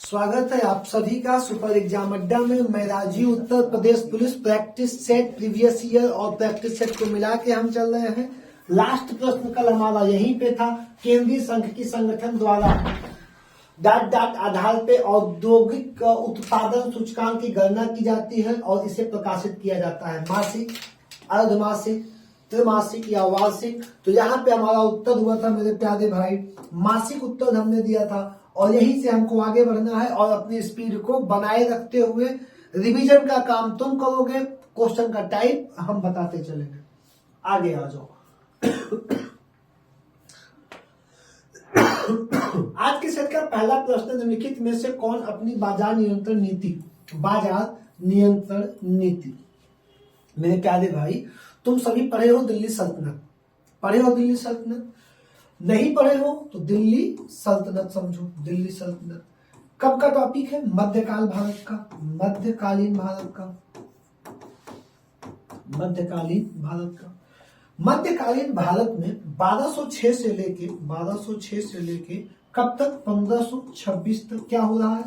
स्वागत है आप सभी का सुपर एग्जाम अड्डा में। मैं Rajiv Uttar Pradesh police practice set previous year और प्रैक्टिस सेट को मिला के हम चल रहे हैं। लास्ट प्रश्न कल हमारा यहीं पे था। केंद्रीय सांख्यिकी संगठन द्वारा डाट आधार पे औद्योगिक उत्पादन सूचकांक की गणना की जाती है और इसे प्रकाशित किया जाता है मासिक, अर्धमासिक, त्रैमासिक या वार्षिक। तो यहाँ पे हमारा उत्तर हुआ था मेरे प्यारे भाई, मासिक उत्तर हमने दिया था और यहीं से हमको आगे बढ़ना है और अपनी स्पीड को बनाए रखते हुए रिवीजन का काम तुम करोगे, क्वेश्चन का टाइप हम बताते चलेंगे। आगे आ जाओ। आज के सेट का पहला प्रश्न, निम्नलिखित में से कौन अपनी बाजार नियंत्रण नीति। मेरे प्यारे भाई, तुम सभी पढ़े हो दिल्ली सल्तनत, नहीं पढ़े हो तो दिल्ली सल्तनत समझो। दिल्ली सल्तनत कब का टॉपिक है? मध्यकालीन भारत में 1206 से लेके कब तक? 1526 तक क्या हो रहा है?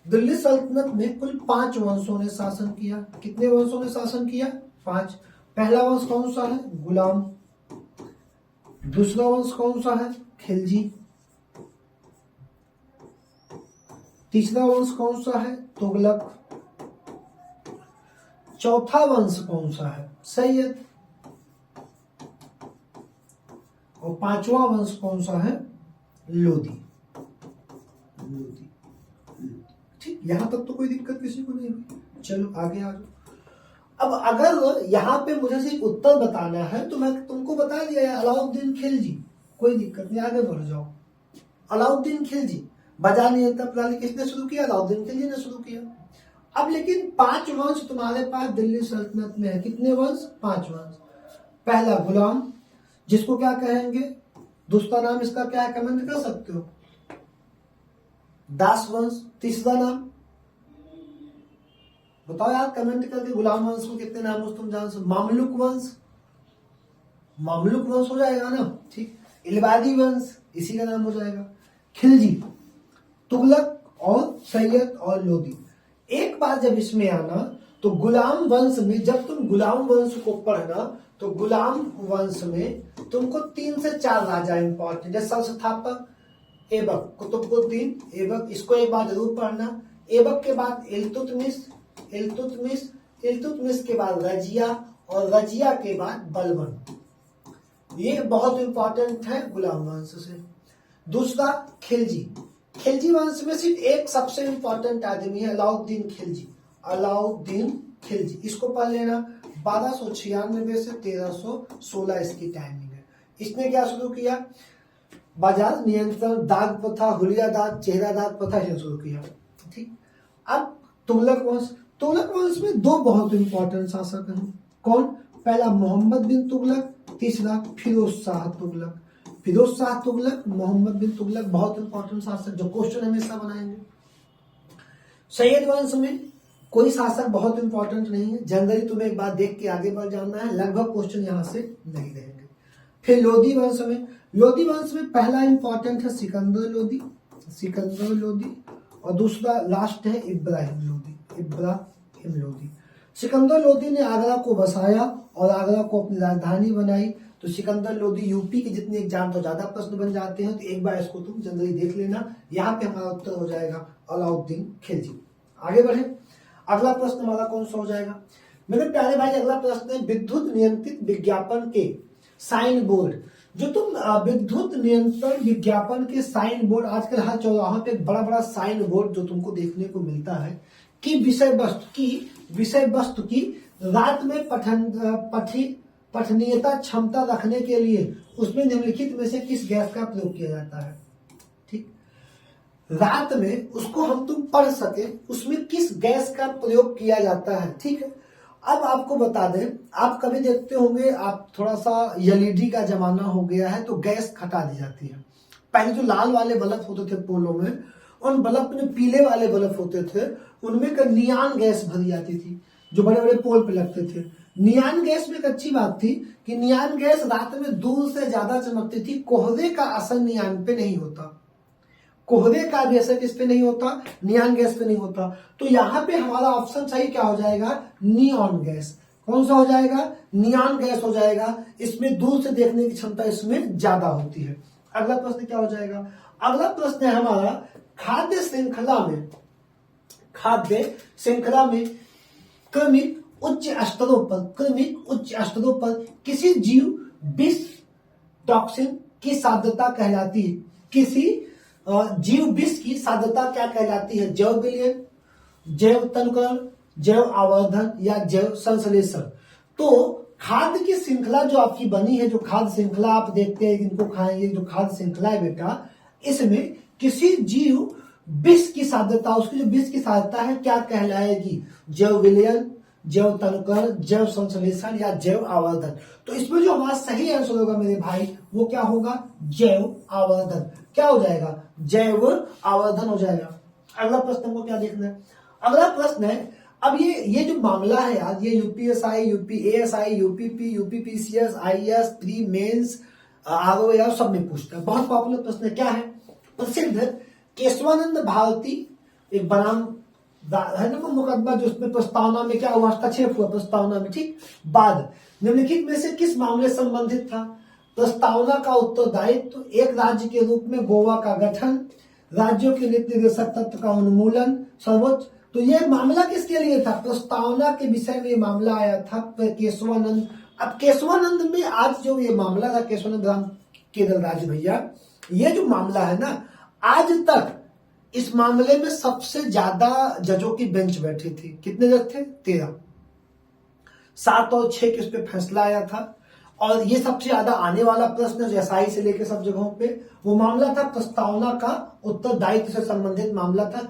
दिल्ली सल्तनत में कुल 5 वंशों ने शासन किया। कितने वंशों ने शासन किया? 5। पहला वंश कौन सा है? गुलाम। दूसरा वंश कौन सा है? खिलजी। तीसरा वंश कौन सा है? तुगलक। चौथा वंश कौन सा है? सैयद। और पांचवा वंश कौन सा है? लोधी। ठीक, यहां तक तो कोई दिक्कत किसी को नहीं हुई। चलो आगे आ जाओ। अब अगर यहाँ पे मुझे सिर्फ उत्तर बताना है तो मैं तुमको बता दिया अलाउद्दीन खिलजी, कोई दिक्कत नहीं, आगे बढ़ जाओ। अलाउद्दीन खिलजी, बाजार नियंत्रण प्रणाली किसने शुरू किया? अलाउद्दीन खिलजी ने शुरू किया। अब लेकिन 5 वंश तुम्हारे पास दिल्ली सल्तनत में है। कितने वंश? 5 वंश। पहला गुलाम, जिसको क्या कहेंगे? दूसरा नाम इसका क्या है? कमेंट कर सकते हो। दास वंश। तीसरा नाम बताओ यार कमेंट करके। गुलाम वंश को कितने नाम तुम जान सकते? मामलुक वंश हो जाएगा ना। ठीक। इलबादी वंश, इसी का नाम हो जाएगा। खिलजी, तुगलक और सैयद और लोधी। एक बार जब इसमें आना तो गुलाम वंश में, जब तुम गुलाम वंश को पढ़ना तो गुलाम वंश में तुमको 3 से 4 राजा इंपॉर्टेंट है। संस्थापक ऐबक, कुतुबुद्दीन ऐबक, इसको एक बार जरूर पढ़ना। ऐबक के बाद इल्तुतमिश के बाद रजिया और रजिया के बाद बलबन। ये बहुत इंपॉर्टेंट है गुलाम वंश से। दूसरा खिलजी वंश में सिर्फ एक सबसे इंपॉर्टेंट आदमी है, अलाउद्दीन खिलजी। इसको पढ़ लेना। 1296 से 1316 इसकी टाइमिंग है। इसने क्या शुरू किया? बाजार नियंत्रण, दाग प्रथा, हुलिया दाग, चेहरा दाग प्रथा ये शुरू किया। ठीक। अब तुगलक वंश में 2 बहुत इंपॉर्टेंट शासक हैं। कौन? पहला मोहम्मद बिन तुगलक, तीसरा फिरोज शाह तुगलक। मोहम्मद बिन तुगलक बहुत इंपॉर्टेंट शासक, जो क्वेश्चन हमेशा बनाएंगे। सैयद वंश में कोई शासक बहुत इंपॉर्टेंट नहीं है, जनरली तुम्हें एक बात देख के आगे बढ़ जाना है, लगभग क्वेश्चन यहां से नहीं रहेंगे। फिर लोधी वंश में पहला इंपॉर्टेंट है सिकंदर लोधी और दूसरा लास्ट है इब्राहिम लोधी। सिकंदर लोधी ने आगरा को बसाया और आगरा को अपनी राजधानी बनाई। तो सिकंदर लोधी यूपी के जितने एग्जाम तो ज्यादा प्रश्न बन जाते हैं, तो एक बार इसको तुम जनरली देख लेना। यहाँ पे हमारा उत्तर हो जाएगा अलाउद्दीन खिलजी। आगे बढ़े। अगला प्रश्न हमारा कौन सा हो जाएगा मेरे प्यारे भाई? अगला प्रश्न है विद्युत नियंत्रित विज्ञापन के साइन बोर्ड। जो तुम विद्युत नियंत्रण विज्ञापन के साइन बोर्ड, आजकल हर चौराहों पे बड़ा बड़ा साइन बोर्ड जो तुमको देखने को मिलता है कि विषय वस्तु की रात में पठनीयता क्षमता रखने के लिए उसमें निम्नलिखित में से किस गैस का प्रयोग किया जाता है? ठीक। रात में उसको हम तुम पढ़ सके, उसमें किस गैस का प्रयोग किया जाता है? ठीक है। अब आपको बता दें, आप कभी देखते होंगे, आप थोड़ा सा एलईडी का जमाना हो गया है तो गैस हटा दी जाती है। पहले जो लाल वाले बल्ब होते थे पोलों में, उन बल्ब में पीले वाले बल्ब होते थे, उनमें का नियान गैस भरी जाती थी जो बड़े बड़े पोल पे लगते थे। नियान गैस में एक अच्छी बात थी कि नियान गैस रात में दूर से ज्यादा चमकती थी। कोहरे का असर नियान पे नहीं होता। कोहरे का भी असर किस पे नहीं होता, नियॉन गैस पे नहीं होता। तो यहाँ पे हमारा ऑप्शन सही क्या हो जाएगा, नियॉन गैस। कौन सा हो जाएगा, नियॉन गैस हो जाएगा। इसमें दूर से देखने की क्षमता इसमें ज्यादा होती है। अगला प्रश्न क्या हो जाएगा, अगला प्रश्न है हमारा खाद्य श्रृंखला में क्रमिक उच्च स्तरों पर किसी जीव विष टॉक्सिन की सांद्रता कहलाती है। किसी जीव विष की सांद्रता क्या कहलाती है, जैव विलयन, जैव तनुकरण, जैव आवर्धन या जैव संश्लेषण। तो खाद्य की श्रृंखला जो आपकी बनी है, जो खाद्य श्रृंखला आप देखते हैं इनको खाएंगे, जो खाद्य श्रृंखला है बेटा, इसमें किसी जीव विष की सांद्रता, उसकी जो विष की सांद्रता है क्या कहलाएगी, जैव विलयन, जैव तनुकरण, जैव संश्लेषण या जैव आवर्धन। तो इसमें जो हमारा सही आंसर होगा मेरे भाई वो क्या होगा, जैव आवर्धन। क्या हो जाएगा, जैव आवर्धन हो जाएगा। अगला प्रश्न हमको क्या देखना है, अगला प्रश्न है, अब ये जो मामला है यार, ये UPSI, UPASI, UPP, UPPCS, IAS, pre mains, ROA सब में पूछता है। बहुत पॉपुलर प्रश्न है। क्या है, प्रसिद्ध केशवानंद भारती एक बनाम है ना मुकदमा, जो उसमें प्रस्तावना में क्या हुआ, हस्तक्षेप हुआ प्रस्तावना में, ठीक। बाद निम्नलिखित में से किस मामले से संबंधित था, प्रस्तावना का उत्तरदायित्व, एक राज्य के रूप में गोवा का गठन, राज्यों के नीति निर्देशक तत्व का उन्मूलन, सर्वोच्च। तो ये मामला किसके लिए था, प्रस्तावना के विषय में मामला आया था केशवानंद। अब केशवानंद में आज जो ये मामला था, केशवानंद राम केरल राज्य भैया, ये जो मामला है ना, आज तक इस मामले में सबसे ज्यादा जजों की बेंच बैठी थी। कितने जज थे, 13। 7 और 6 के उस पर फैसला आया था। और ये सबसे ज्यादा आने वाला प्रश्न एसआई से लेकर सब जगहों पे, वो मामला था प्रस्तावना का उत्तरदायित्व से संबंधित मामला था,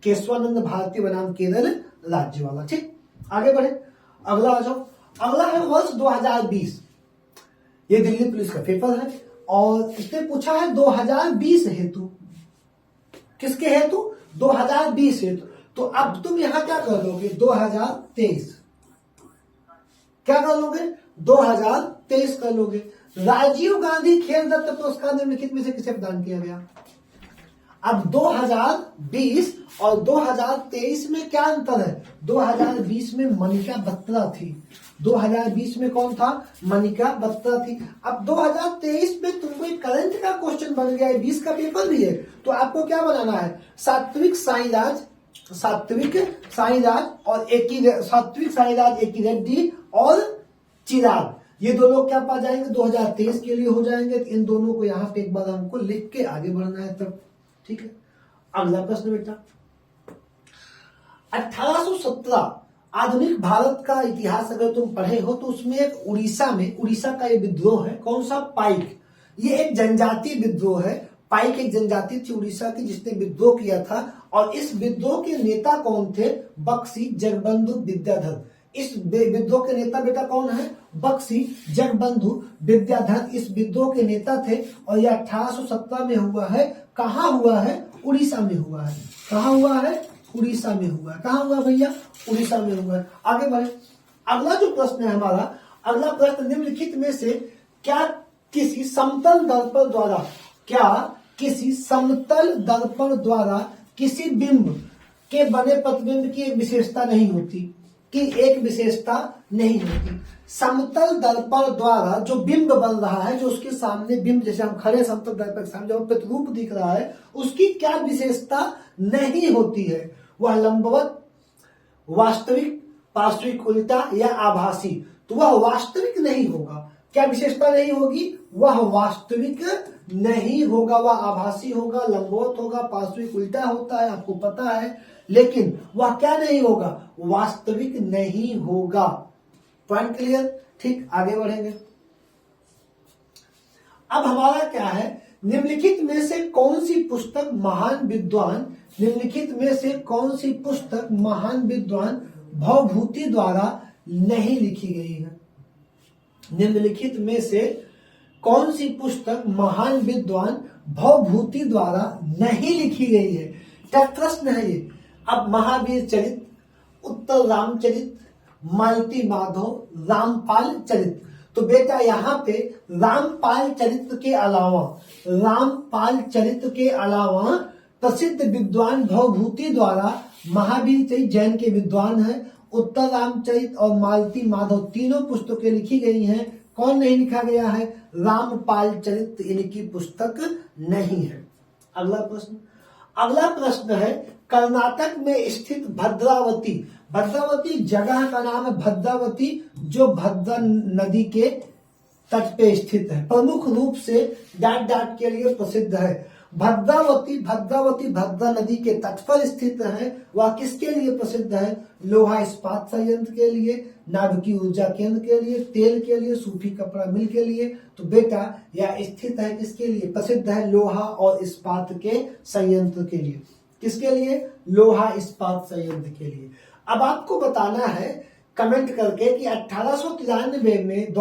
केशवानंद भारती बनाम केरल राज्य वाला, ठीक। आगे बढ़े, अगला आ जाओ। अगला है वर्ष 2020। ये दिल्ली पुलिस का पेपर है और इसने पूछा है 2020 हेतु। किसके हेतु, 2020 हेतु। तो अब तुम यहां क्या कर लोगे, 2023 क्या कर लोगे, 2023 कर लोगे। राजीव गांधी खेल रत्न पुरस्कार निम्नलिखित में से किसे प्रदान किया गया। अब 2020 और 2023 में क्या अंतर है, 2020 में मनिका बत्रा थी, 2020 में कौन था, मनिका बत्रा थी। अब 2023 में तुमको एक करंट का क्वेश्चन बन गया है, 20 का पेपर भी है, तो आपको क्या बनाना है, सात्विक साईराज और सात्विक साईराज एकी रेड्डी और चिराग, ये दो लोग क्या पा जाएंगे, 2023 के लिए हो जाएंगे। तो इन दोनों को यहाँ पे एक बार हमको लिख के आगे बढ़ना है तब, ठीक है। अगला प्रश्न बेटा, 1817 आधुनिक भारत का इतिहास अगर तुम पढ़े हो तो उसमें एक उड़ीसा का ये विद्रोह है, कौन सा, पाइक। ये एक जनजातीय विद्रोह है, पाइक एक जनजाति थी उड़ीसा की जिसने विद्रोह किया था। और इस विद्रोह के नेता कौन थे, बख्शी जगबंधु विद्याधर। इस विद्रोह के नेता बेटा कौन है, बख्शी जगबंधु विद्याधर इस विद्रोह के नेता थे। और यह 1817 में हुआ है, कहाँ हुआ है, उड़ीसा में हुआ है। कहाँ हुआ है, उड़ीसा में हुआ है। कहाँ हुआ भैया, उड़ीसा में हुआ है। आगे बढ़े, अगला जो प्रश्न है हमारा, अगला प्रश्न, निम्नलिखित में से क्या किसी समतल दर्पण द्वारा किसी बिंब के बने प्रतिबिंब की एक विशेषता नहीं होती, समतल दर्पण द्वारा जो बिंब बन रहा है, जो उसके सामने बिंब, जैसे हम खड़े समतल दर्पण के सामने जो प्रतिरूप दिख रहा है, उसकी क्या विशेषता नहीं होती है, वह लंबवत, वास्तविक, पार्श्विक, उल्टा या आभासी। तो वह वास्तविक नहीं होगा। क्या विशेषता नहीं होगी, वह वास्तविक नहीं होगा, वह आभासी होगा, लंबवत होगा, पार्श्विक उल्टा होता है, आपको पता है, लेकिन वह क्या नहीं होगा, वास्तविक नहीं होगा। पॉइंट क्लियर, ठीक। आगे बढ़ेंगे। अब हमारा क्या है, निम्नलिखित में से कौन सी पुस्तक महान विद्वान भवभूति द्वारा नहीं लिखी गई है। निम्नलिखित में से कौन सी पुस्तक महान विद्वान भवभूति द्वारा नहीं लिखी गई है, क्या प्रश्न है ये। अब महावीर चरित, उत्तर रामचरित, मालती माधव, रामपाल चरित। तो बेटा यहाँ पे रामपाल चरित्र के अलावा प्रसिद्ध विद्वान भवभूति द्वारा महावीर चरित जैन के विद्वान हैं, उत्तर रामचरित और मालती माधव तीनों पुस्तकें लिखी गई हैं। कौन नहीं लिखा गया है? रामपाल चरित्र इनकी पुस्तक नहीं है। अगला प्रश्न है कर्नाटक में स्थित भद्रावती जगह का नाम है भद्रावती, जो भद्रा नदी के तट पे स्थित है। प्रमुख रूप से डाट के लिए प्रसिद्ध है। भद्रावती भद्रा नदी के तट पर स्थित है। वह किसके लिए प्रसिद्ध है? लोहा इस्पात संयंत्र के लिए, नाभिकीय ऊर्जा केंद्र के लिए, तेल के लिए, सूफी कपड़ा मिल के लिए। तो बेटा यह स्थित है किसके लिए? प्रसिद्ध है लोहा और इस्पात के संयंत्र के लिए। किसके लिए? लोहा इस्पात संयंत्र के लिए। अब आपको बताना है कमेंट करके कि 1893 में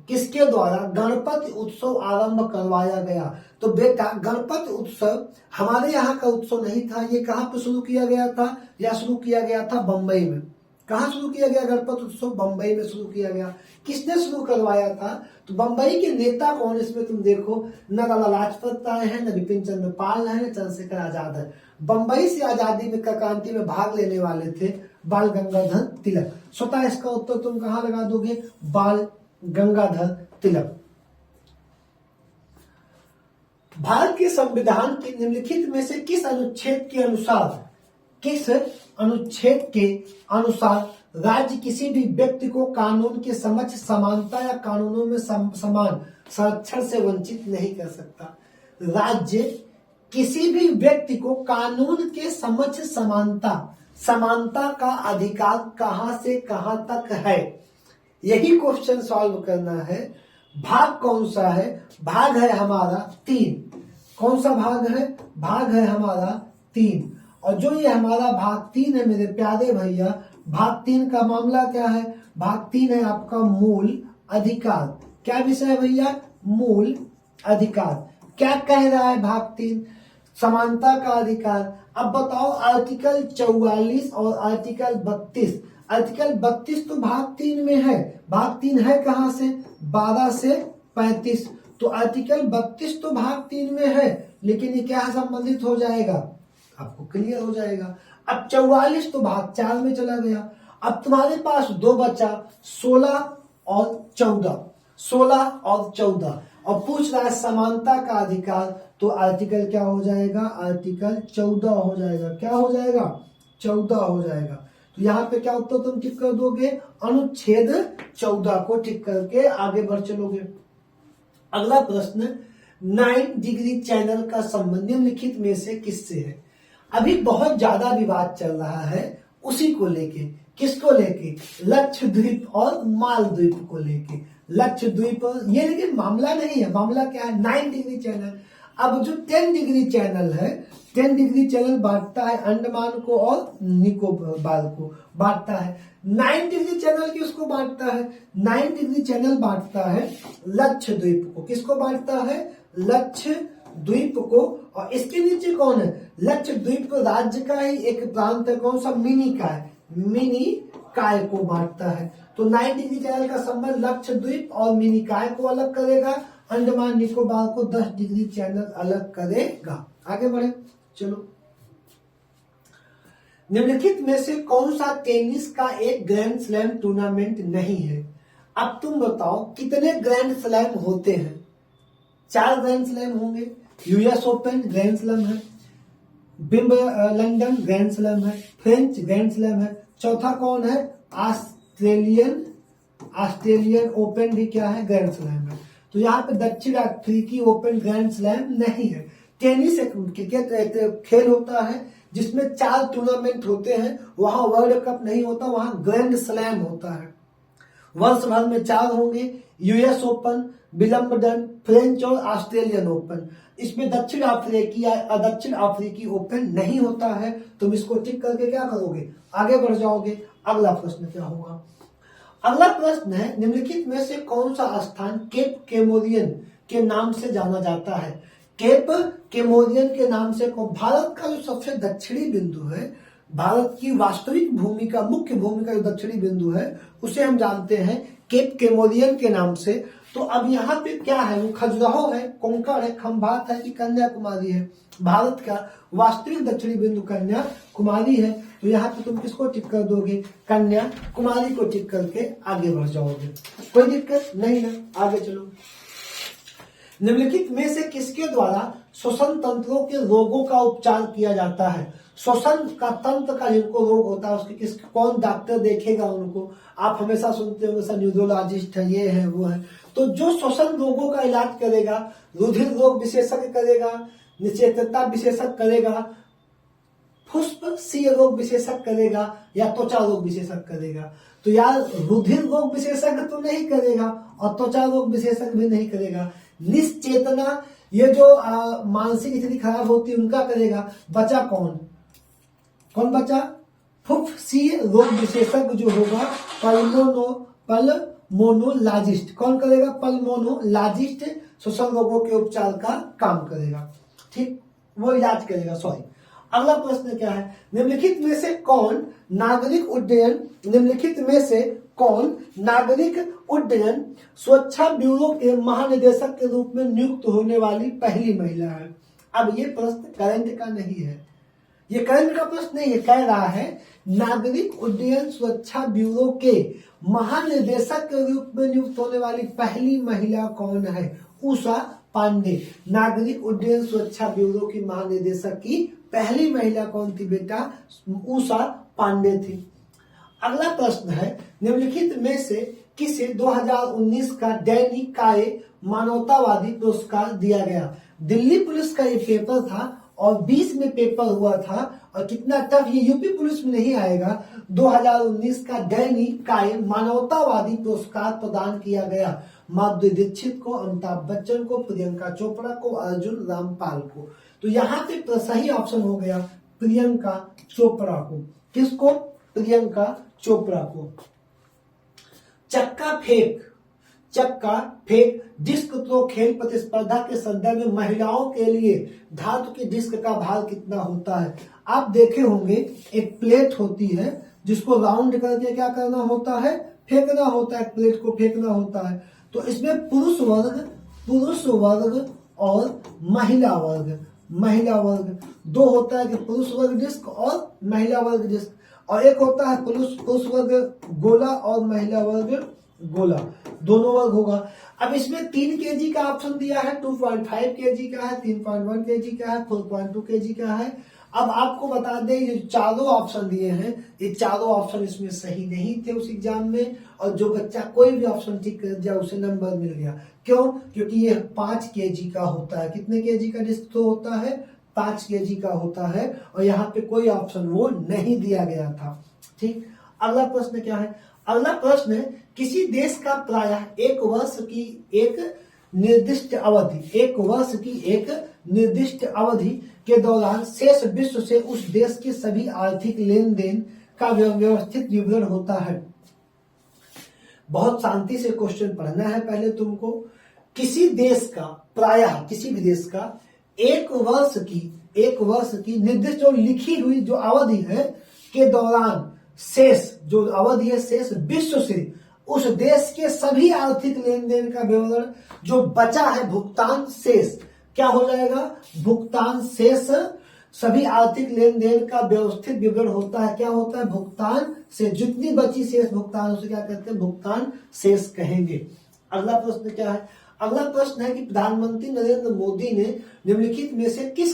किसके द्वारा गणपति उत्सव आरंभ करवाया गया। तो बेटा गणपति उत्सव हमारे यहाँ का उत्सव नहीं था। ये कहाँ पे शुरू किया गया था? यह शुरू किया गया था बम्बई में। कहाँ शुरू किया गया गणपति उत्सव? बम्बई में शुरू किया गया। किसने शुरू करवाया था? तो बम्बई के नेता कौन? इसमें तुम देखो, न लाला लाजपत राय है, न बिपिन चंद्र पाल है, न चंद्रशेखर आजाद है। बम्बई से आजादी में क्रांति में भाग लेने वाले थे बाल गंगाधर तिलक। स्वतः इसका उत्तर तुम कहाँ लगा दोगे? बाल गंगाधर तिलक। भारत के संविधान के निम्नलिखित में से किस अनुच्छेद के अनुसार राज्य किसी भी व्यक्ति को कानून के समक्ष समानता या कानूनों में समान संरक्षण से वंचित नहीं कर सकता? राज्य किसी भी व्यक्ति को कानून के समक्ष समानता का अधिकार कहां से कहां तक है? यही क्वेश्चन सॉल्व करना है। भाग कौन सा है? भाग है हमारा 3। कौन सा भाग है? भाग है हमारा 3। और जो ये हमारा भाग 3 है मेरे प्यारे भैया, भाग 3 का मामला क्या है? भाग 3 है आपका मूल अधिकार। क्या विषय है भैया? मूल अधिकार। क्या कह रहा है भाग 3? समानता का अधिकार। अब बताओ आर्टिकल 44 और आर्टिकल 32। आर्टिकल 32 तो भाग 3 में है। भाग 3 है कहां से? 12 से 35। तो आर्टिकल 32 तो भाग 3 में है, लेकिन ये क्या संबंधित हो जाएगा? आपको क्लियर हो जाएगा। अब 44 तो भाग 4 में चला गया। अब तुम्हारे पास 2 बचा, 16 और 14 और पूछ रहा है समानता का अधिकार। तो आर्टिकल क्या हो जाएगा? आर्टिकल 14 हो जाएगा। क्या हो जाएगा? 14 हो जाएगा। तो यहाँ पे क्या उत्तर तुम टिक कर दोगे? अनुच्छेद 14 को टिक करके आगे बढ़ चलोगे। अगला प्रश्न 9 डिग्री चैनल का संबंध निम्नलिखित में से किससे है? अभी बहुत ज्यादा विवाद चल रहा है उसी को लेके। किसको लेके? लक्षद्वीप और मालदीव को लेके। लक्षद्वीप ये लेकिन मामला नहीं है। मामला क्या है? 9 डिग्री चैनल। अब जो 10 डिग्री चैनल है, 10 डिग्री चैनल बांटता है अंडमान को और निकोबार को बांटता है। 9 डिग्री चैनल किसको बांटता है? 9 डिग्री चैनल बांटता है लक्षद्वीप को। किसको बांटता है? लक्षद्वीप को। और इसके नीचे कौन है? लक्षद्वीप राज्य का ही एक प्रांत है। कौन सा? मिनी काय को बांटता है। तो 9 डिग्री चैनल का संबंध लक्षद्वीप और मिनी काय को अलग करेगा, अंडमान निकोबार को 10 डिग्री चैनल अलग करेगा। आगे बढ़े चलो। निम्नलिखित में से कौन सा टेनिस का एक ग्रैंड स्लैम टूर्नामेंट नहीं है? अब तुम बताओ कितने ग्रैंड स्लैम होते हैं? 4 ग्रैंड स्लैम होंगे। यूएस ओपन ग्रैंड स्लैम है, लंदन ग्रैंड स्लैम है, फ्रेंच ग्रैंड स्लैम है। चौथा कौन है? ऑस्ट्रेलियन ओपन भी क्या है? ग्रैंड स्लैम है। तो यहाँ पे दक्षिण अफ्रीकी ओपन ग्रैंड स्लैम नहीं है। टेनिस एक क्रिकेट एक खेल होता है जिसमें 4 टूर्नामेंट होते हैं। वहां वर्ल्ड कप नहीं होता, वहां ग्रैंड स्लैम होता है। वर्ष भर में 4 होंगे, यूएस ओपन, विंबलडन, फ्रेंच और ऑस्ट्रेलियन ओपन। इसमें दक्षिण अफ्रीकी ओपन नहीं होता है। तुम इसको टिक करके क्या करोगे? आगे बढ़ जाओगे। अगला प्रश्न क्या होगा? अगला प्रश्न है निम्नलिखित में से कौन सा स्थान केप केमोरियन के नाम से जाना जाता है? केप केमोरियन के नाम से भारत का जो सबसे दक्षिणी बिंदु है, भारत की वास्तविक भूमि का मुख्य भूमि का जो दक्षिणी बिंदु है, उसे हम जानते हैं केप कैमोरियन के नाम से। तो अब यहाँ पे क्या है, वो खजुराहो है, कोंकण है, खंभात है कि कन्याकुमारी है? भारत का वास्तविक दक्षिणी बिंदु कन्याकुमारी है। तो यहाँ पे तुम किसको टिक कर दोगे? कन्याकुमारी को टिक करके आगे बढ़ जाओगे, कोई दिक्कत नहीं ना। आगे चलो। निम्नलिखित में से किसके द्वारा श्वसन तंत्रों के रोगों का उपचार किया जाता है? श्वसन का तंत्र का जिनको रोग होता है उसके कौन डॉक्टर देखेगा उनको? आप हमेशा सुनते होंगे सर न्यूरोलॉजिस्ट है, ये है वो है। तो जो श्वसन रोगों का इलाज करेगा, रुधिर रोग विशेषज्ञ करेगा, निचेतता विशेषज्ञ करेगा, फुफ्फुसीय रोग विशेषज्ञ करेगा या त्वचा रोग विशेषज्ञ करेगा? तो यार रुधिर रोग विशेषज्ञ तो नहीं करेगा और त्वचा रोग विशेषज्ञ भी नहीं करेगा। निश्चेतना, ये जो मानसिक स्थिति खराब होती है उनका करेगा। बचा कौन? कौन बचा? फुफ्फुसीय रोग विशेषज्ञ जो होगा पल्मोनोलॉजिस्ट। कौन करेगा? पल्मोनोलॉजिस्ट श्वसन रोगों के उपचार का काम करेगा, ठीक, वो इलाज करेगा। सॉरी। अगला प्रश्न क्या है? निम्नलिखित में से कौन नागरिक उड्डयन सुरक्षा ब्यूरो के महानिदेशक के रूप में नियुक्त होने वाली पहली महिला है? अब ये प्रश्न करंट का नहीं है, ये करंट का प्रश्न नहीं है। कह रहा है नागरिक उड्डयन सुरक्षा ब्यूरो के महानिदेशक के रूप में नियुक्त होने वाली पहली महिला कौन है? उषा पांडे। नागरिक उड्डयन सुरक्षा ब्यूरो की महानिदेशक की पहली महिला कौन थी बेटा? उषा पांडे थी। अगला प्रश्न है, निम्नलिखित में से किसे 2019 का दैनिक काय मानवतावादी पुरस्कार दिया गया? दिल्ली पुलिस का ये पेपर था और 20 में पेपर हुआ था और कितना टफ, ये यूपी पुलिस में नहीं आएगा। 2019 का दैनिक काय मानवतावादी पुरस्कार प्रदान किया गया माधुरी दीक्षित को, अमिताभ बच्चन को, प्रियंका चोपड़ा को, अर्जुन रामपाल को। तो यहाँ पे सही ऑप्शन हो गया प्रियंका चोपड़ा को। किसको? प्रियंका चोपड़ा को। चक्का फेंक डिस्क थ्रो खेल प्रतिस्पर्धा के संदर्भ में महिलाओं के लिए धातु की डिस्क का भार कितना होता है? आप देखे होंगे एक प्लेट होती है जिसको राउंड करके क्या करना होता है? फेंकना होता है, प्लेट को फेंकना होता है। तो इसमें पुरुष वर्ग और महिला वर्ग दो होता है कि पुरुष वर्ग डिस्क और महिला वर्ग डिस्क, और एक होता है पुरुष वर्ग गोला और महिला वर्ग गोला, दोनों वर्ग होगा। अब इसमें 3 केजी का ऑप्शन दिया है, 2.5 केजी का है, 3.1 केजी का है, 4.2 केजी का है। अब आपको बता दें ये चारों ऑप्शन दिए हैं, ये चारों ऑप्शन इसमें सही नहीं थे उस एग्जाम में, और जो बच्चा कोई भी ऑप्शन ठीक कर दिया उसे नंबर मिल गया। क्यों? क्योंकि ये 5 केजी का होता है। कितने केजी का डिस्क तो होता है? 5 केजी का होता है, और यहाँ पे कोई ऑप्शन वो नहीं दिया गया था, ठीक। अगला प्रश्न क्या है? अगला प्रश्न है, किसी देश का प्रायः एक वर्ष की एक निर्दिष्ट अवधि के दौरान शेष विश्व से उस देश के सभी आर्थिक लेन देन का व्यवस्थित विवरण होता है। बहुत शांति से क्वेश्चन पढ़ना है पहले तुमको। किसी देश का प्रायः, किसी भी देश का एक वर्ष की निर्दिष्ट जो लिखी हुई जो अवधि है के दौरान शेष जो अवधि है शेष विश्व से उस देश के सभी आर्थिक लेन देन का विवरण, जो बचा है भुगतान शेष, क्या हो जाएगा? भुगतान शेष, सभी आर्थिक लेन देन का व्यवस्थित विवरण होता है। क्या होता है? भुगतान शेष। जितनी बची शेष भुगतान उसे क्या कहते हैं? भुगतान शेष कहेंगे। अगला प्रश्न क्या है? अगला प्रश्न है कि प्रधानमंत्री नरेंद्र मोदी ने निम्नलिखित में से किस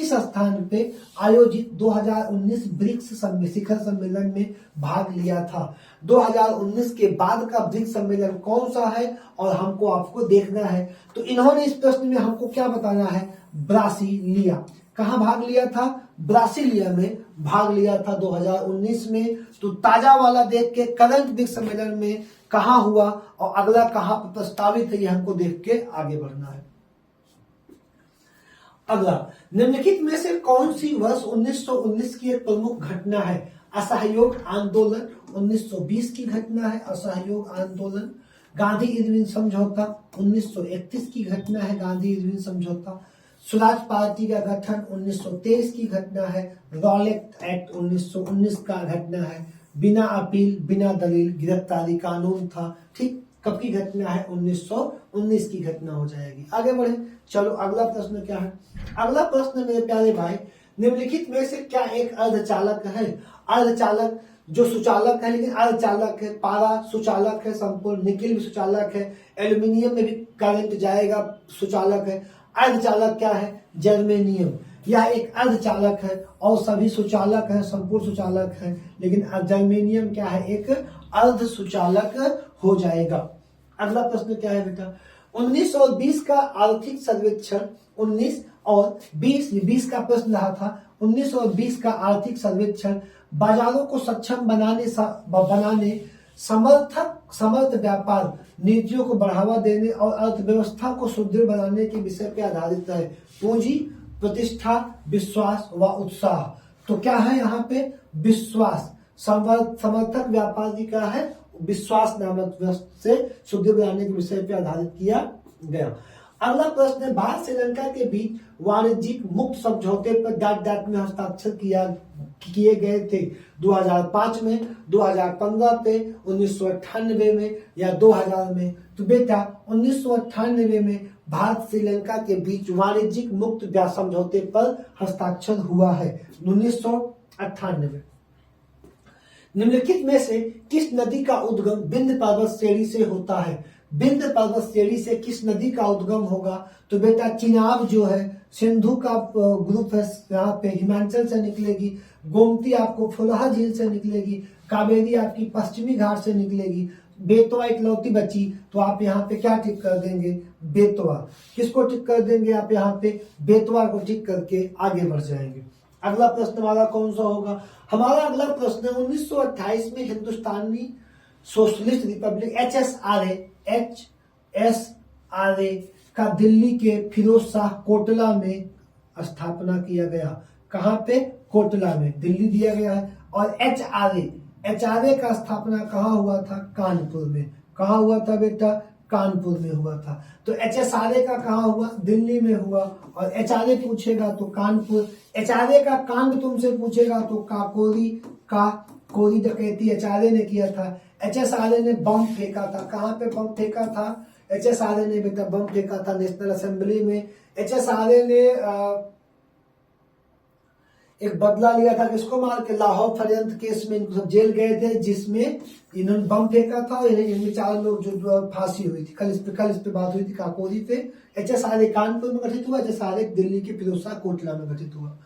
स्थान पे आयोजित 2019 ब्रिक्स शिखर सम्मेलन में भाग लिया था? 2019 के बाद का ब्रिक्स सम्मेलन कौन सा है और हमको आपको देखना है। तो इन्होंने इस प्रश्न में हमको क्या बताना है? ब्रासीलिया। कहां भाग लिया था? ब्रासीलिया में भाग लिया था 2019 में। तो ताजा वाला देख के करंट ब्रिक्स सम्मेलन में कहां हुआ और अगला कहां पर प्रस्तावित है, ये हमको देख के आगे बढ़ना है। अगला, निम्नलिखित में से कौन सी वर्ष 1919 की एक प्रमुख घटना है? असहयोग आंदोलन 1920 की घटना है, असहयोग आंदोलन। गांधी इरविन समझौता 1931 की घटना है, गांधी इरविन समझौता। स्वराज पार्टी का गठन 1923 की घटना है। रॉलेट एक्ट 1919 का घटना है। बिना अपील बिना दलील गिरफ्तारी कानून था। ठीक, कब की घटना है? 1919 की घटना हो जाएगी। आगे बढ़े, चलो अगला प्रश्न क्या है? अगला प्रश्न मेरे प्यारे भाई, निम्नलिखित में से क्या एक अर्धचालक है? अर्धचालक जो सुचालक है लेकिन अर्धचालक है। पारा सुचालक है संपूर्ण, निकिल भी सुचालक है, एल्यूमिनियम में भी करंट जाएगा, सुचालक है। अर्धचालक क्या है? जर्मेनियम। यह एक अर्धचालक है और सभी सुचालक है, संपूर्ण सुचालक है, लेकिन जर्मेनियम क्या है? एक अर्ध सुचालक हो जाएगा। अगला प्रश्न क्या है बेटा? 19 और 20 का आर्थिक सर्वेक्षण, 19 और 20 का प्रश्न रहा था। 19 और 20 का आर्थिक सर्वेक्षण बाजारों को सक्षम बनाने समर्थ व्यापार नीतियों को बढ़ावा देने और अर्थव्यवस्था को सुदृढ़ बनाने के विषय पर आधारित है। पूंजी, प्रतिष्ठा, विश्वास व उत्साह। तो क्या है यहाँ पे? विश्वास। समर्थक व्यापार की क्या है? विश्वास नामक से सुदृढ़ बनाने के विषय पर आधारित किया गया। अगला प्रश्न है, भारत श्रीलंका के बीच वाणिज्यिक मुक्त समझौते पर डॉट में हस्ताक्षर किए गए थे 2005 में, 2015 पे, 1998 में या 2000 में? तो बेटा 1998 में भारत श्रीलंका के बीच वाणिज्यिक मुक्त समझौते पर हस्ताक्षर हुआ है। 1998। निम्नलिखित में से किस नदी का उद्गम विंध्य पर्वत श्रेणी से होता है? विंध्य पर्वत श्रेणी से किस नदी का उद्गम होगा? तो बेटा चिनाब जो है सिंधु का ग्रुप है, यहाँ पे हिमाचल से निकलेगी। गोमती आपको फुलहा झील से निकलेगी। कावेरी आपकी पश्चिमी घाट से निकलेगी। बेतवा इकलौती बची, तो आप यहाँ पे क्या टिक कर देंगे? बेतवा। किसको टिक कर देंगे आप यहाँ पे? बेतवा को टिक करके आगे बढ़ जाएंगे। अगला प्रश्न हमारा कौन सा होगा? हमारा अगला प्रश्न है 1928 में हिंदुस्तानी सोशलिस्ट रिपब्लिक HSRA का दिल्ली के फिरोज शाह कोटला में स्थापना किया गया। कहाँ पे? कोटला में, दिल्ली दिया गया है। और HRA का स्थापना कहाँ हुआ था? कानपुर में। कहाँ हुआ था बेटा? कानपुर में हुआ था। तो HSRA का कहाँ हुआ? दिल्ली में हुआ। और HRA पूछेगा तो कानपुर। HRA का कांड तुमसे पूछेगा तो कोरी डकैती HRA ने किया था। HSRA ने बम फेंका था। कहाँ पे बम फेंका था? HSRA ने बेटा बम फेंका था नेशनल असेंबली में। HSRA ने एक बदला लिया था, किसको मार के? लाहौर षड्यंत्र केस में इनको सब जेल गए थे, जिसमें इन्होंने बम फेंका था और इनमें 4 लोग जो फांसी हुई थी। कल इस पे बात हुई थी काकोरी पे। HSRA कानपुर में गठित हुआ, HSRA दिल्ली के फिरोज शाह कोटला में गठित हुआ।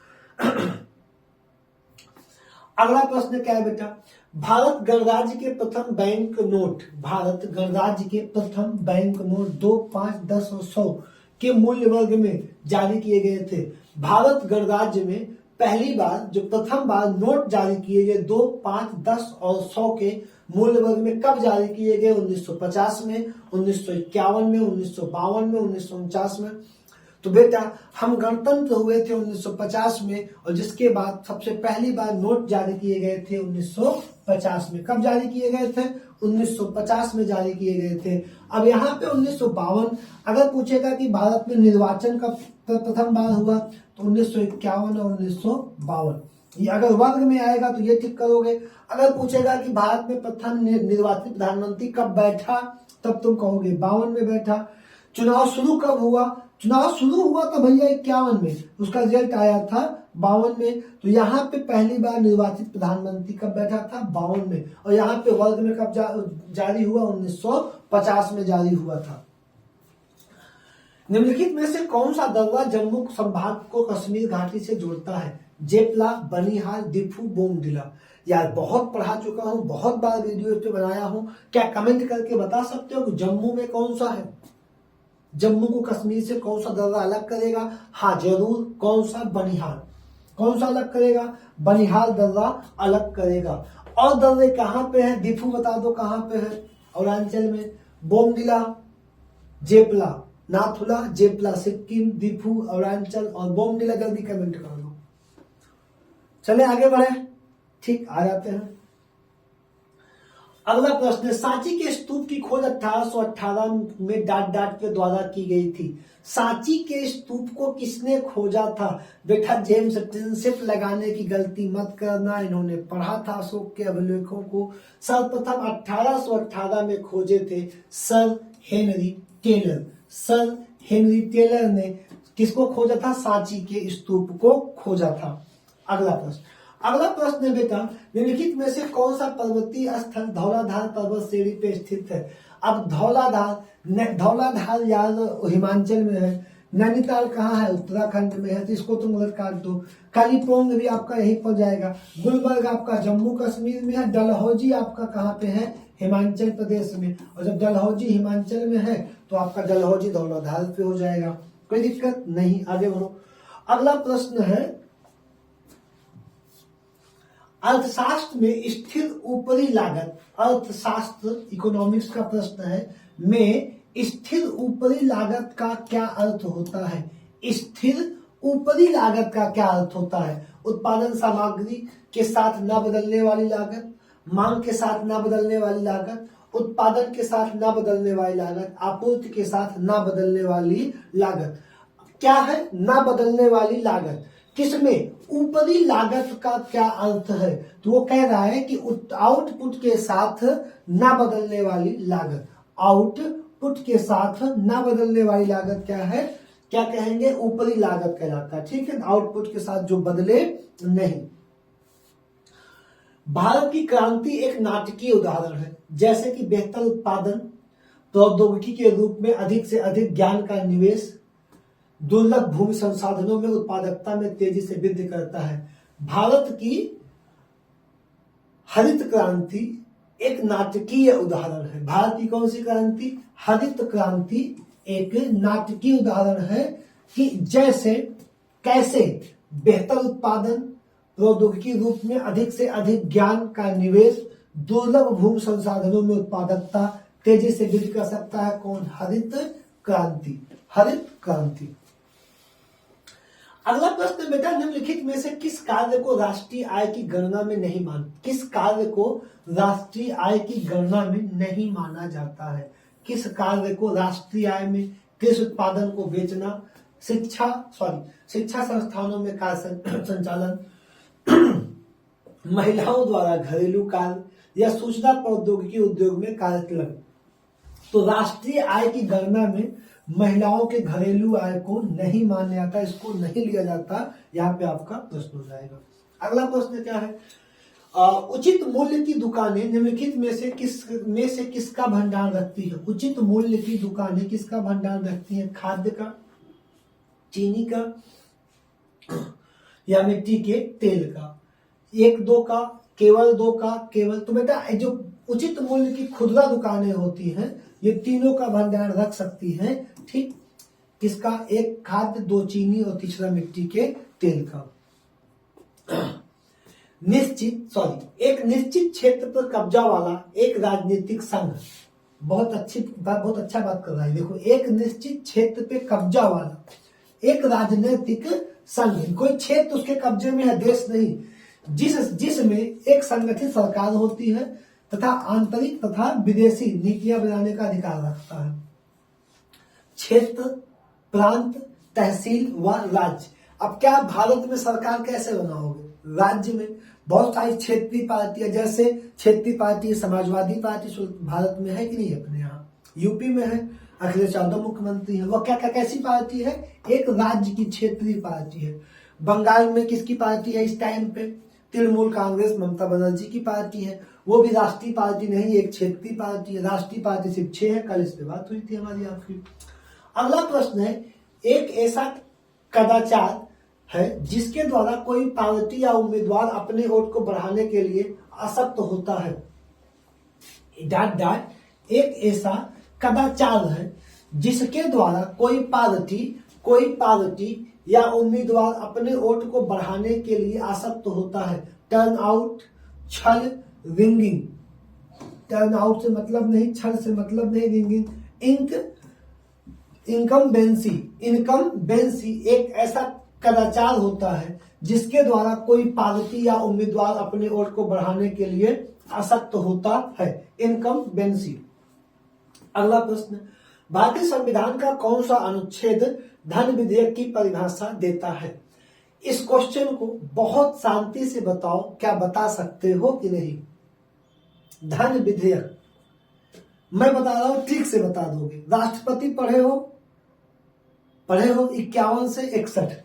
अगला प्रश्न क्या है बेटा? भारत गणराज्य के प्रथम बैंक नोट 2, 5, 10 और 100 के मूल्य वर्ग में जारी किए गए थे। भारत गणराज्य में पहली बार जो प्रथम बार नोट जारी किए गए 2, 5, 10 और 100 के मूल्य वर्ग में कब जारी किए गए? 1950 में, 1951 में, 1952 में, 1949 में। तो बेटा हम गणतंत्र हुए थे 1950 में, और जिसके बाद सबसे पहली बार नोट जारी किए गए थे 1950 में। कब जारी किए गए थे? 1950 में जारी किए गए थे। अब यहाँ पे 1952 अगर पूछेगा कि भारत में निर्वाचन कब प्रथम बार हुआ, तो 1951 और 1952। ये अगर वर्ग में आएगा तो ये ठीक करोगे। अगर पूछेगा कि भारत में प्रथम निर्वाचित प्रधानमंत्री कब बैठा, तब तुम कहोगे 52 में बैठा। चुनाव शुरू कब हुआ? चुनाव शुरू हुआ था भैया 51 में, उसका रिजल्ट आया था 52 में। तो यहाँ पे पहली बार निर्वाचित प्रधानमंत्री कब बैठा था? 52 में। और यहाँ पे वर्ग में कब जारी हुआ? 1950 में जारी हुआ था। निम्नलिखित में से कौन सा दर्रा जम्मू संभाग को कश्मीर घाटी से जोड़ता है? जेपला, बनिहाल, डिफू, बोमडिला। यार बहुत पढ़ा चुका हूँ, बहुत बार वीडियो पे बनाया हूँ। क्या कमेंट करके बता सकते हो कि जम्मू में कौन सा है? जम्मू को कश्मीर से कौन सा दर्रा अलग करेगा? हाँ जरूर, कौन सा? बनिहाल। कौन सा अलग करेगा? बनिहाल दर्रा अलग करेगा। और दर्रे कहाँ पे है? डिफू बता दो कहाँ पे है? अरुणाचल में। बोमडिला, जेपला, नाथुला, जेपला सिक्किम, डिफू अरुणाचल, और बोमडिला जल्दी कमेंट कर दो। चले आगे बढ़े। ठीक, आ जाते हैं। अगला प्रश्न है, सांची के स्तूप की खोज 1818 में डाट के द्वारा की गई थी। सांची के स्तूप को किसने खोजा था? बेटा जेम्स प्रिंसेप लगाने की गलती मत करना, इन्होंने पढ़ा था अशोक के अभिलेखों को। सर्वप्रथम 1818 में खोजे थे sir Henry Taylor. Sir Henry Taylor ने किसको खोजा था? सांची के स्तूप को खोजा था। अगला प्रश्न है बेटा, निम्नलिखित में से कौन सा पर्वतीय स्थल धौलाधार पर्वत श्रेणी पे स्थित है? अब धौलाधार यार हिमाचल में है, नैनीताल कहाँ है? उत्तराखंड में है, तो इसको तुम गलत काट दो। कालीपोंग भी आपका यहीं पर जाएगा। गुलबर्ग आपका जम्मू कश्मीर में है। डलहौजी आपका कहाँ पे है? हिमाचल प्रदेश में। और जब डलहौजी हिमाचल में है तो आपका डलहौजी धौलाधार पे हो जाएगा, कोई दिक्कत नहीं। आगे बढ़ो। अगला प्रश्न है, अर्थशास्त्र में स्थिर ऊपरी लागत, अर्थशास्त्र इकोनॉमिक्स का प्रश्न है, में स्थिर ऊपरी लागत का क्या अर्थ होता है? स्थिर ऊपरी लागत का क्या अर्थ होता है? उत्पादन सामग्री के साथ न बदलने वाली लागत, मांग के साथ न बदलने वाली लागत, उत्पादन के साथ न बदलने वाली लागत, आपूर्ति के साथ न बदलने वाली लागत। क्या है न बदलने वाली लागत? किसमें? ऊपरी लागत का क्या अर्थ है? तो वो कह रहा है कि आउटपुट के साथ ना बदलने वाली लागत। आउटपुट के साथ ना बदलने वाली लागत क्या है? क्या कहेंगे? ऊपरी लागत कहलाता है। ठीक है, आउटपुट के साथ जो बदले नहीं। भारत की क्रांति एक नाटकीय उदाहरण है, जैसे कि बेहतर उत्पादन, प्रौद्योगिकी के रूप में अधिक से अधिक ज्ञान का निवेश, दुर्लभ भूमि संसाधनों में उत्पादकता में तेजी से वृद्धि करता है। भारत की हरित क्रांति एक नाटकीय उदाहरण है। भारत की कौन सी क्रांति? हरित क्रांति एक नाटकीय उदाहरण है कि जैसे कैसे बेहतर उत्पादन, प्रौद्योगिकी रूप में अधिक से अधिक ज्ञान का निवेश, दुर्लभ भूमि संसाधनों में उत्पादकता तेजी से वृद्धि कर सकता है। कौन? हरित क्रांति। हरित क्रांति। अगला प्रश्न बेटा, निम्नलिखित में से किस कार्य को राष्ट्रीय आय की गणना में नहीं किस कार्य को राष्ट्रीय आय की गणना में नहीं माना जाता है? किस कार्य को राष्ट्रीय आय में? कृषि उत्पादन को बेचना, शिक्षा संस्थानों में कार्य संचालन, महिलाओं द्वारा घरेलू कार्य या सूचना प्रौद्योगिकी उद्योग में कार्य। तो राष्ट्रीय आय की गणना में महिलाओं के घरेलू आय को नहीं माना जाता, इसको नहीं लिया जाता। यहाँ पे आपका प्रश्न हो जाएगा। अगला प्रश्न क्या है? उचित मूल्य की दुकानें निम्नलिखित में से किसका भंडार रखती है? उचित मूल्य की दुकानें किसका भंडार रखती हैं? खाद्य का, चीनी का या मिट्टी के तेल का? एक दो का, केवल दो का, केवल। तो बेटा जो उचित मूल्य की खुदरा दुकानें होती हैं ये तीनों का भंडार रख सकती हैं। ठीक, किसका? एक खाद्य, दो चीनी और तीसरा मिट्टी के तेल का। एक निश्चित क्षेत्र पर कब्जा वाला एक राजनीतिक संघ, बहुत अच्छा बात कर रहा है। देखो, एक निश्चित क्षेत्र पे कब्जा वाला एक राजनीतिक संघ, कोई क्षेत्र उसके कब्जे में है, देश नहीं, जिसमें एक संगठित सरकार होती है तथा आंतरिक तथा विदेशी नीतियां बनाने का अधिकार रखता है। क्षेत्र, प्रांत, तहसील व राज्य। अब क्या भारत में सरकार कैसे बनाओगे? राज्य में बहुत सारी क्षेत्रीय पार्टियां, जैसे क्षेत्रीय पार्टी समाजवादी पार्टी भारत में है कि नहीं? अपने यहाँ यूपी में है, अखिलेश यादव मुख्यमंत्री है। वह क्या कैसी पार्टी है? एक राज्य की क्षेत्रीय पार्टी है। बंगाल में किसकी पार्टी है इस टाइम पे? तृणमूल कांग्रेस, ममता बनर्जी की पार्टी है। वो भी राष्ट्रीय पार्टी नहीं, एक क्षेत्रीय पार्टी है। राष्ट्रीय पार्टी सिर्फ 6 है, कल इस पे बात हुई थी हमारी आपकी। अगला प्रश्न है, एक ऐसा कदाचार है जिसके द्वारा कोई पार्टी या उम्मीदवार अपने वोट को बढ़ाने के लिए आसक्त होता है। एक ऐसा कदाचार है जिसके द्वारा कोई पार्टी या उम्मीदवार अपने वोट को बढ़ाने के लिए आसक्त होता है। टर्न आउट, छल, रिंगिंग। टर्न आउट से मतलब नहीं, छल से मतलब नहीं, रिंगिंग। इनकम्बेंसी एक ऐसा कदाचार होता है जिसके द्वारा कोई पार्टी या उम्मीदवार अपने वोट को बढ़ाने के लिए आसक्त होता है, इनकम्बेंसी। अगला प्रश्न, भारतीय संविधान का कौन सा अनुच्छेद धन विधेयक की परिभाषा देता है? इस क्वेश्चन को बहुत शांति से बताओ, क्या बता सकते हो कि नहीं? धन विधेयक मैं बता रहा हूं, ठीक से बता दोगे। राष्ट्रपति पढ़े हो 51 से 61,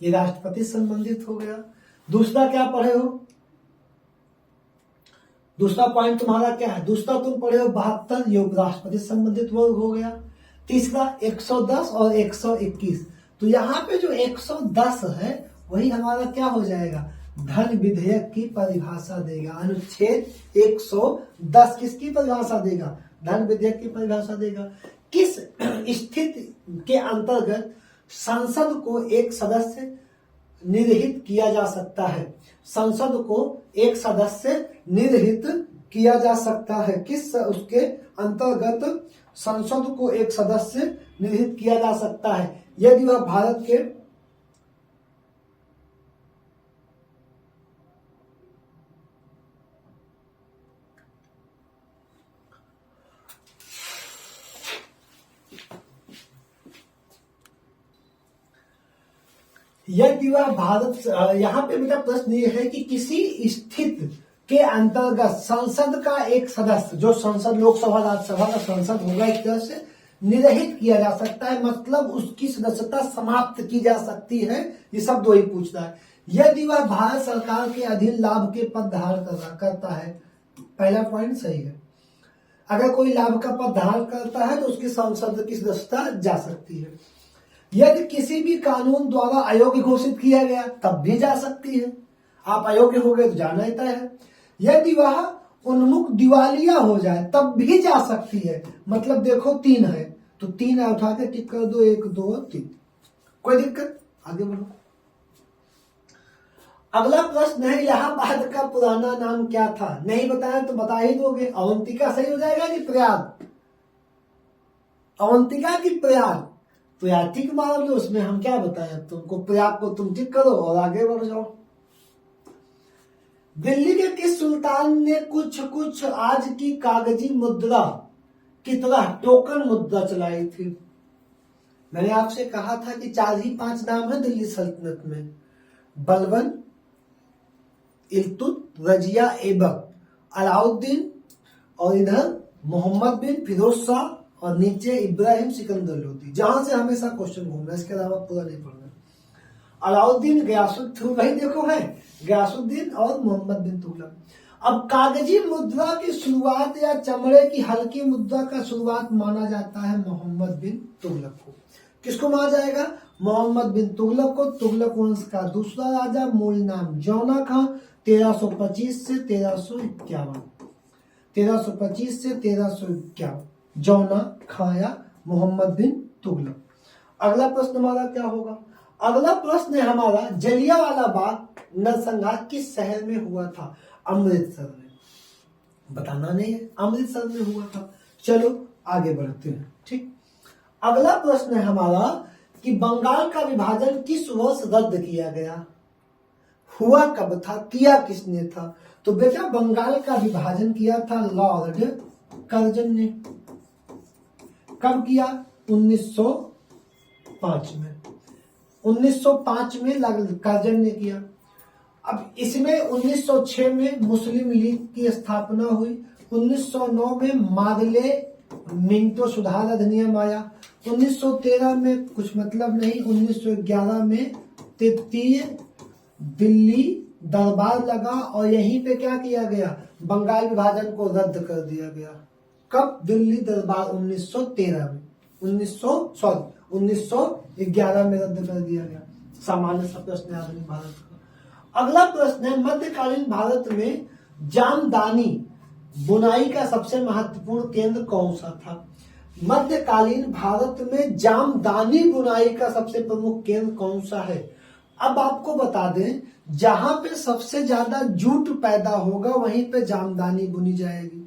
ये राष्ट्रपति संबंधित हो गया। दूसरा क्या पढ़े हो, दूसरा पॉइंट तुम्हारा क्या है? दूसरा तुम पढ़े हो 72, ये राष्ट्रपति संबंधित वर्ग हो गया। तीसरा 110 और 121, तो यहाँ पे जो 110 है वही हमारा क्या हो जाएगा? धन विधेयक की परिभाषा देगा। अनुच्छेद 110 किसकी परिभाषा देगा? धन विधेयक की परिभाषा देगा। किस स्थिति के अंतर्गत संसद को एक सदस्य निर्हित किया जा सकता है? संसद को एक सदस्य निर्हित किया जा सकता है। किस उसके अंतर्गत संसद को एक सदस्य निर्हित किया जा सकता है? यदि वह भारत के यहाँ पे मेरा प्रश्न ये है कि किसी स्थिति के अंतर्गत संसद का एक सदस्य, जो संसद लोकसभा राज्यसभा का संसद होगा, एक तरह से निर्हित किया जा सकता है, मतलब उसकी सदस्यता समाप्त की जा सकती है। ये सब दो ही पूछता है। यदि वह भारत सरकार के अधीन लाभ के पद धारण करता है, पहला पॉइंट सही है। अगर कोई लाभ का पद धारण करता है तो उसकी संसद की सदस्यता जा सकती है। यदि किसी भी कानून द्वारा अयोग्य घोषित किया गया तब भी जा सकती है। आप अयोग्य हो गए तो जाना ही तय है। यदि वह उन्मुख दिवालिया हो जाए तब भी जा सकती है। मतलब देखो 3 है तो 3 उठा के टिक कर दो, 1 2 3, कोई दिक्कत, आगे बढ़ो। अगला प्रश्न है, इलाहाबाद का पुराना नाम क्या था? नहीं बताया तो बता ही दोगे। अवंतिका सही हो जाएगा कि प्रयाग? अवंतिका की प्रयाग? प्रयाग ठीक मान लो, उसमें हम क्या बताएं तुमको। प्रयाग को तुम ठीक करो और आगे बढ़ जाओ। दिल्ली के किस सुल्तान ने कुछ आज की कागजी मुद्रा की तरह टोकन मुद्रा चलाई थी? मैंने आपसे कहा था कि 4 ही 5 नाम है दिल्ली सल्तनत में, बलबन, इल्तुत, रजिया ऐबक, अलाउद्दीन और इधर मोहम्मद बिन फिरोज शाह और नीचे इब्राहिम सिकंदर लोदी। जहां से हमेशा क्वेश्चन घूमना, इसके अलावा पूरा नहीं पढ़ना। अलाउद्दीन, गयासुद्दीन, वही देखो है गयासुद्दीन और मोहम्मद बिन तुगलक। अब कागजी मुद्रा की शुरुआत या चमड़े की हल्की मुद्रा का शुरुआत माना जाता है मोहम्मद बिन तुगलक को। किसको माना जाएगा? मोहम्मद बिन तुगलक को। तुगलक वंश का दूसरा राजा, मूल नाम जौना खां, 1325 से 1351, 1325 से 1351, जौना खां या मोहम्मद बिन तुगलक। अगला प्रश्न हमारा क्या होगा? अगला प्रश्न है हमारा, जलियांवाला बाग नरसंहार किस शहर में हुआ था? अमृतसर में। बताना नहीं है, अमृतसर में हुआ था। चलो आगे बढ़ते हैं। ठीक, अगला प्रश्न है हमारा कि बंगाल का विभाजन किस वर्ष रद्द किया गया? हुआ कब था? किया किसने था? तो बेटा बंगाल का विभाजन किया था लॉर्ड कर्जन ने। कब किया? 1905 में। 1905 में कर्जन ने किया। अब इसमें 1906 में मुस्लिम लीग की स्थापना हुई। 1909 में मार्ले मिंटो सुधार अधिनियम आया। 1913 में कुछ मतलब नहीं। 1911 में तृतीय दिल्ली दरबार लगा और यहीं पे क्या किया गया? बंगाल विभाजन को रद्द कर दिया गया। कब? दिल्ली दरबार 1913 में। 1911 में रद्द कर दिया गया। सामान्य सा प्रश्न है आधुनिक भारत का। अगला प्रश्न है, मध्यकालीन भारत में जामदानी बुनाई का सबसे महत्वपूर्ण केंद्र कौन सा था? मध्यकालीन भारत में जामदानी बुनाई का सबसे प्रमुख केंद्र कौन सा है? अब आपको बता दें, जहां पे सबसे ज्यादा जूट पैदा होगा वहीं पे जामदानी बुनी जाएगी।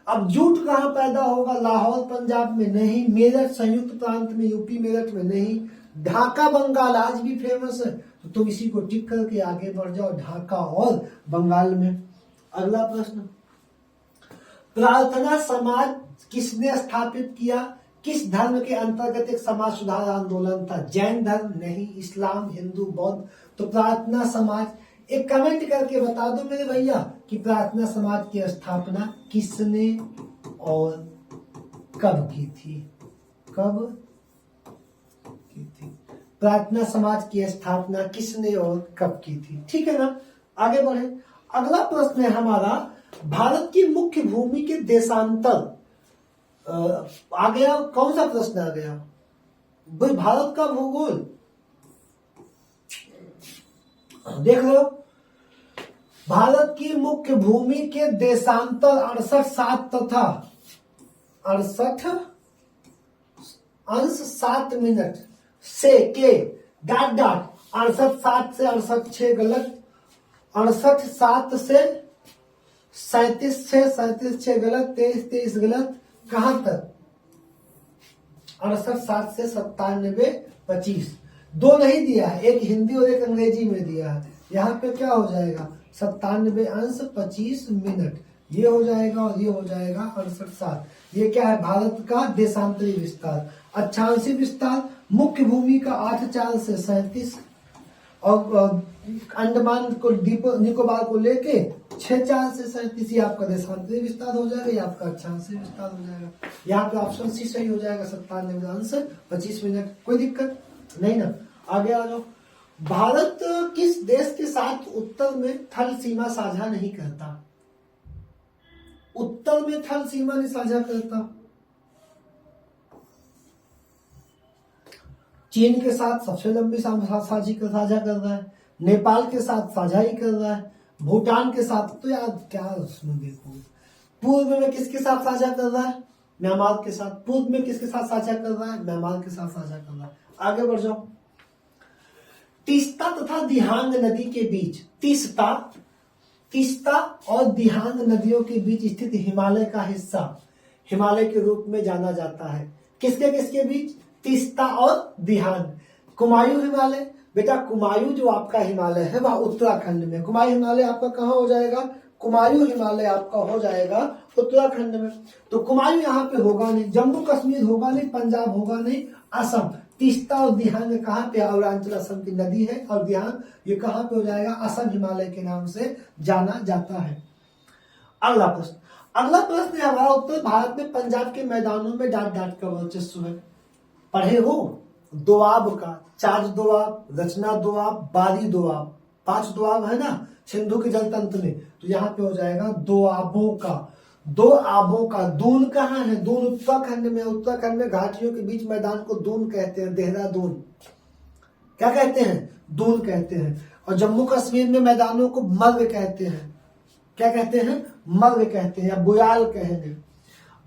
अब जूट कहाँ पैदा होगा? लाहौर पंजाब में नहीं, मेरठ संयुक्त प्रांत में, यूपी मेरठ में नहीं, ढाका बंगाल आज भी फेमस है। तो तुम इसी को टिक करके आगे बढ़ जाओ, ढाका और बंगाल में। अगला प्रश्न, प्रार्थना समाज किसने स्थापित किया? किस धर्म के अंतर्गत एक समाज सुधार आंदोलन था? जैन धर्म? नहीं। इस्लाम, हिंदू, बौद्ध? तो प्रार्थना समाज, एक कमेंट करके बता दो मेरे भैया कि प्रार्थना समाज की स्थापना किसने और कब की थी? कब की थी प्रार्थना समाज की स्थापना किसने और कब की थी? ठीक है ना, आगे बढ़े। अगला प्रश्न है हमारा, भारत की मुख्य भूमि के देशांतर। आ गया, कौन सा प्रश्न आ गया भाई? भारत का भूगोल देख लो। भारत की मुख्य भूमि के देशांतर 68 तथा 68 से के डॉट डॉट 68 से 68 गलत, 68 से 37 गलत, 23 गलत, कहां तक? 68 से 97 25, दो नहीं दिया है, एक हिंदी और एक अंग्रेजी में दिया है। यहाँ पे क्या हो जाएगा? 97 अंश 25 मिनट, ये हो जाएगा और ये हो जाएगा 68। ये क्या है? भारत का देशांतरी विस्तार। अक्षांशीय विस्तार, मुख्य भूमि का 8/4 से 37 और अंडमान को निकोबार को लेके 6/4 से 37, ये आपका देशांतरी विस्तार हो जाएगा, ये आपका अक्षांशीय विस्तार हो जाएगा। यहाँ पे ऑप्शन सी सही हो जाएगा, 97 अंश 25 मिनट। कोई दिक्कत नहीं ना, आगे आ जाओ। भारत किस देश के साथ उत्तर में थल सीमा साझा नहीं करता? उत्तर में थल सीमा नहीं साझा करता। चीन के साथ सबसे लंबी साझा कर रहा है, नेपाल के साथ साझा ही कर रहा है, भूटान के साथ तो यार क्या उसमें देखो। पूर्व में किसके साथ साझा कर रहा है? म्यांमार के साथ। पूर्व में किसके साथ साझा कर रहा है? म्यांमार के साथ साझा कर रहा है। आगे बढ़ जाओ। तीस्ता तथा दिहांग नदी के बीच, तीस्ता और दिहांग नदियों के बीच स्थित हिमालय का हिस्सा हिमालय के रूप में जाना जाता है। किसके किसके बीच? तीस्ता और दिहांग। कुमायूं हिमालय, बेटा कुमायूं जो आपका हिमालय है वह उत्तराखंड में। कुमायूं हिमालय आपका कहाँ हो जाएगा? कुमायूं हिमालय आपका हो जाएगा उत्तराखंड में। तो कुमायूं यहाँ पे होगा नहीं, जम्मू कश्मीर होगा नहीं, पंजाब होगा नहीं, असम। तीस्ता और दिहांग कहाँ पे? अरुणाचल असम की नदी है, और दिहांग ये कहाँ पे हो जाएगा? असम हिमालय के नाम से जाना जाता है। अगला प्रश्न है हमारा, उत्तर भारत में पंजाब के मैदानों में डॉट डॉट का वर्चस्व है। पढ़े हो? दोआब का, चार्ज दोआब, रचना दोआब, बारी दोआब, 5 दोआब है ना सिंधु के जल तंत्र में, तो यहाँ पे हो जाएगा दोआबों का। दून कहाँ है? दून उत्तराखंड में। उत्तराखंड में घाटियों के बीच मैदान को दून कहते हैं, देहरादून। क्या कहते हैं? दून कहते हैं। और जम्मू कश्मीर में मैदानों को मर्ग कहते हैं। क्या कहते हैं? मर्ग कहते हैं, या बुयाल कहेंगे।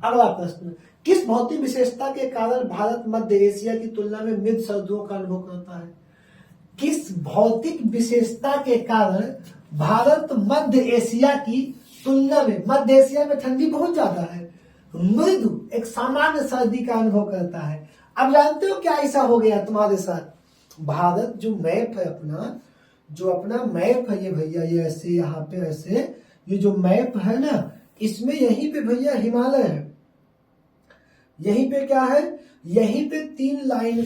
अगला प्रश्न, किस भौतिक विशेषता के कारण भारत मध्य एशिया की तुलना में मृद सर्दियों का अनुभव करता है? किस भौतिक विशेषता के कारण भारत मध्य एशिया की तुलना में, मध्य एशिया में ठंडी बहुत ज्यादा है, मृदु एक सामान्य सर्दी का अनुभव करता है? अब जानते हो क्या ऐसा हो गया तुम्हारे साथ? भारत जो मैप है अपना, जो अपना मैप है ये भैया, ये ऐसे यहाँ पे ऐसे, ये जो मैप है ना, इसमें यहीं पे भैया हिमालय है। यहीं पे क्या है? यहीं पे 3 लाइन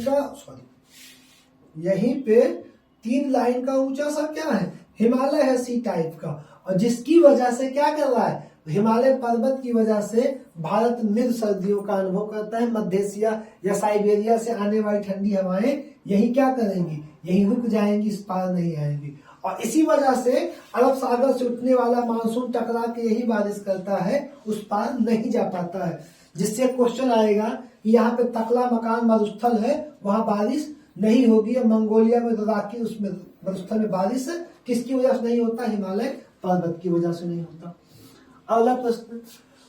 का ऊंचा सा क्या है? हिमालय है, सी टाइप का। और जिसकी वजह से क्या कर रहा है? हिमालय पर्वत की वजह से भारत मृद सर्दियों का अनुभव करता है। मध्य एशिया या साइबेरिया से आने वाली ठंडी हवाएं यही क्या करेंगी? यही रुक जाएंगी, इस पार नहीं आएंगी। और इसी वजह से अरब सागर से उठने वाला मानसून टकरा के यही बारिश करता है, उस पार नहीं जा पाता है। जिससे क्वेश्चन आएगा कि यहाँ पे तकला मकान मरुस्थल है, वहां बारिश नहीं होगी। और मंगोलिया में राकी उसमें मरुस्थल में बारिश किसकी वजह से नहीं होता? हिमालय पर्वत की वजह से नहीं होता। अगला प्रश्न,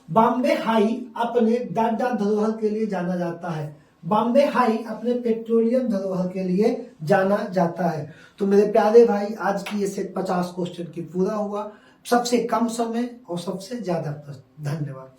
बॉम्बे हाई अपने डॉट डॉट धरोहर के लिए जाना जाता है। बॉम्बे हाई अपने पेट्रोलियम धरोहर के लिए जाना जाता है। तो मेरे प्यारे भाई, आज की ये सेट 50 क्वेश्चन की पूरा हुआ, सबसे कम समय और सबसे ज्यादा प्रश्न। धन्यवाद।